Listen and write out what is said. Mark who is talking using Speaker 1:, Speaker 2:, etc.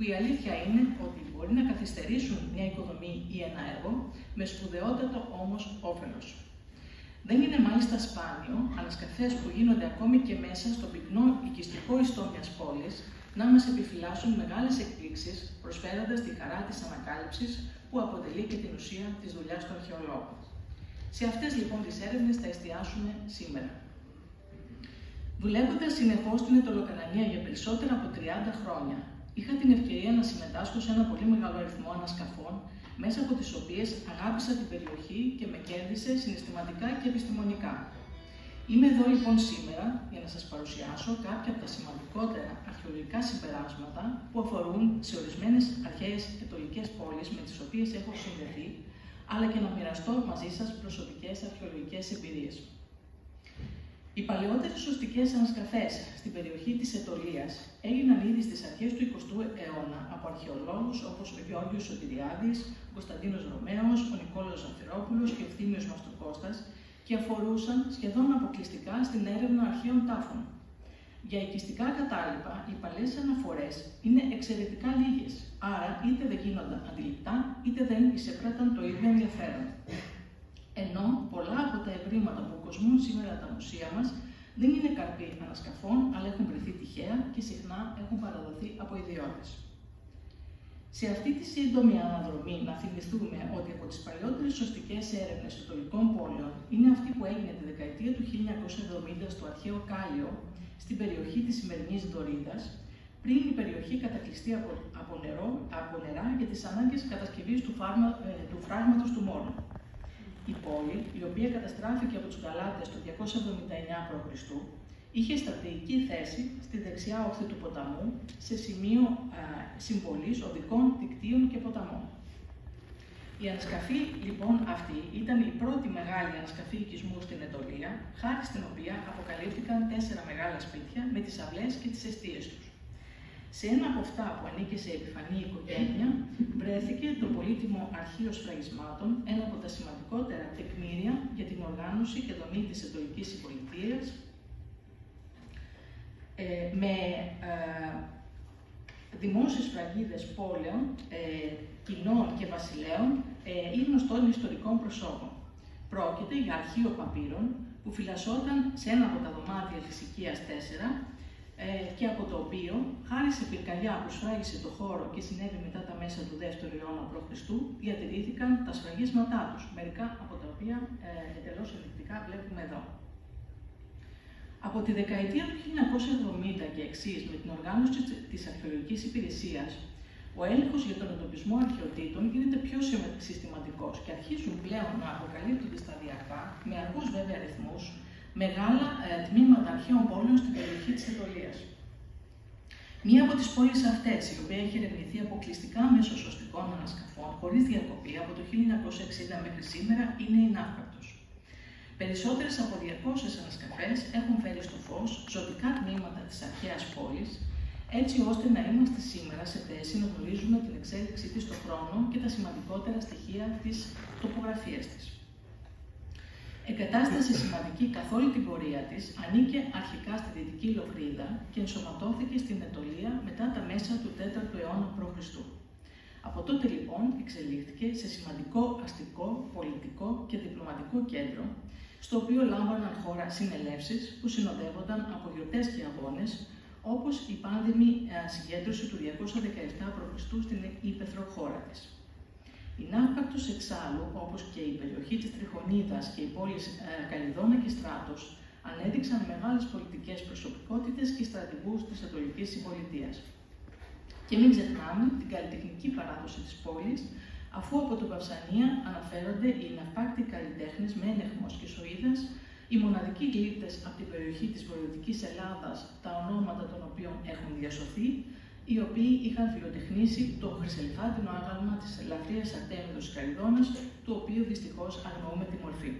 Speaker 1: που η αλήθεια είναι ότι μπορεί να καθυστερήσουν μια οικοδομή ή ένα έργο, με σπουδαιότατο όμως όφελος. Δεν είναι μάλιστα σπάνιο ανασκαφές που γίνονται ακόμη και μέσα στο πυκνό οικιστικό ιστό μιας πόλης να μας επιφυλάσσουν μεγάλες εκπλήξεις, προσφέροντας τη χαρά της ανακάλυψης που αποτελεί και την ουσία της δουλειάς του αρχαιολόγου. Σε αυτές λοιπόν τις έρευνες θα εστιάσουμε σήμερα. Δουλεύοντας συνεχώς στην Αιτωλοκαρνανία για περισσότερα από 30 χρόνια, είχα την ευκαιρία να συμμετάσχω σε ένα πολύ μεγάλο αριθμό ανασκαφών, μέσα από τις οποίες αγάπησα την περιοχή και με κέρδισε συναισθηματικά και επιστημονικά. Είμαι εδώ λοιπόν σήμερα για να σας παρουσιάσω κάποια από τα σημαντικότερα αρχαιολογικά συμπεράσματα που αφορούν σε ορισμένες αρχαίες αιτωλικές πόλεις με τις οποίες έχω συνδεθεί, αλλά και να μοιραστώ μαζί σας προσωπικές αρχαιολογικές εμπειρίες. Οι παλαιότερες σωστικές ανασκαφές στην περιοχή της Αιτωλίας έγιναν ήδη στις αρχές του 20ου αιώνα από αρχαιολόγους όπως ο Γιώργος Σωτηριάδης, ο Κωνσταντίνος Ρωμαίος, ο Νικόλαος Ζαμφυρόπουλος και ο Ευθύμιος Μαστροκώστας και αφορούσαν σχεδόν αποκλειστικά στην έρευνα αρχαίων τάφων. Για οικιστικά κατάλοιπα, οι παλαιές αναφορές είναι εξαιρετικά λίγες, άρα είτε δεν γίνονταν αντιληπτά, είτε δεν εισεπράτταν το ίδιο ενδιαφέρον. Ενώ πολλά από τα ευρήματα που κοσμούν σήμερα τα μουσεία μας δεν είναι καρποί ανασκαφών, αλλά έχουν βρεθεί τυχαία και συχνά έχουν παραδοθεί από ιδιώτες. Σε αυτή τη σύντομη αναδρομή να θυμηθούμε ότι από τις παλαιότερες σωστικές έρευνες αιτωλικών πόλεων είναι αυτή που έγινε τη δεκαετία του 1970 στο αρχαίο Κάλιο, στην περιοχή της σημερινής Δωρίδας, πριν η περιοχή κατακλειστεί από νερά για τις ανάγκες κατασκευής του φράγματος του Μόρου. Η πόλη, η οποία καταστράφηκε από τους Γαλάτες το 279 π.Χ., είχε στρατηγική θέση στη δεξιά όχθη του ποταμού, σε σημείο συμβολής οδικών, δικτύων και ποταμών. Η ανασκαφή λοιπόν αυτή ήταν η πρώτη μεγάλη ανασκαφή οικισμού στην Αιτωλία, χάρη στην οποία αποκαλύφθηκαν 4 μεγάλα σπίτια με τις αυλές και τις εστίες τους. Σε ένα από αυτά που ανήκε σε επιφανή οικογένεια, βρέθηκε το πολύτιμο αρχείο σφραγισμάτων, ένα από τα σημαντικότερα τεκμήρια για την οργάνωση και δομή της αιτωλικής συμπολιτείας, με δημόσιες σφραγίδες πόλεων, κοινών και βασιλέων ή γνωστών ιστορικών προσώπων. Πρόκειται για αρχείο παπύρων που φυλασσόταν σε ένα από τα δωμάτια της οικίας 4, και από το οποίο, χάρη σε πυρκαγιά που σφράγισε το χώρο και συνέβη μετά τα μέσα του 2ου αιώνα π.Χ., διατηρήθηκαν τα σφραγίσματά τους, μερικά από τα οποία εντελώς ενδεικτικά βλέπουμε εδώ. Από τη δεκαετία του 1970 και εξής, με την οργάνωση της αρχαιολογικής υπηρεσίας, ο έλεγχος για τον εντοπισμό αρχαιοτήτων γίνεται πιο συστηματικός και αρχίζουν πλέον να αποκαλύπτονται σταδιακά, με αργούς βέβαια αριθμούς, μεγάλα τμήματα αρχαίων πόλεων στην περιοχή της Αιτωλίας. Μία από τις πόλεις αυτές, η οποία έχει ερευνηθεί αποκλειστικά μέσω σωστικών ανασκαφών, χωρίς διακοπή από το 1960 μέχρι σήμερα, είναι η Ναύπακτος. Περισσότερες από 200 ανασκαφές έχουν φέρει στο φως ζωτικά τμήματα της αρχαίας πόλης, έτσι ώστε να είμαστε σήμερα σε θέση να γνωρίζουμε την εξέλιξή της στον χρόνο και τα σημαντικότερα στοιχεία της τοπογραφίας της. Εγκατάσταση σημαντική καθ' όλη την πορεία της, ανήκε αρχικά στη Δυτική Λοκρίδα και ενσωματώθηκε στην Αιτωλία μετά τα μέσα του 4ου αιώνα π.Χ. Από τότε λοιπόν εξελίχθηκε σε σημαντικό αστικό, πολιτικό και διπλωματικό κέντρο, στο οποίο λάμβαναν χώρα συνελεύσεις που συνοδεύονταν από γιορτές και αγώνες, όπως η πάνδημη συγκέντρωση του 217 π.Χ. στην ύπαιθρο χώρα της. Η Ναύπακτος εξάλλου, όπως και η περιοχή της Τριχονίδας και οι πόλεις Καλλιδόνα και Στράτος, ανέδειξαν μεγάλες πολιτικές προσωπικότητες και στρατηγούς της Αιτωλικής Συμπολιτείας. Και μην ξεχνάμε την καλλιτεχνική παράδοση της πόλης, αφού από τον Παυσανία αναφέρονται οι ναυπάκτοι καλλιτέχνες Μένεχμος και Σοΐδας, οι μοναδικοί γλύπτες από την περιοχή της βορειοδυτικής Ελλάδας, τα ονόματα των οποίων έχουν διασωθεί, οι οποίοι είχαν φιλοτεχνήσει το χρυσελιφάντινο άγαλμα της ελαφρείας Αρτέμιδος Καλλιδόνας, του οποίου δυστυχώς αγνοούμε τη μορφή.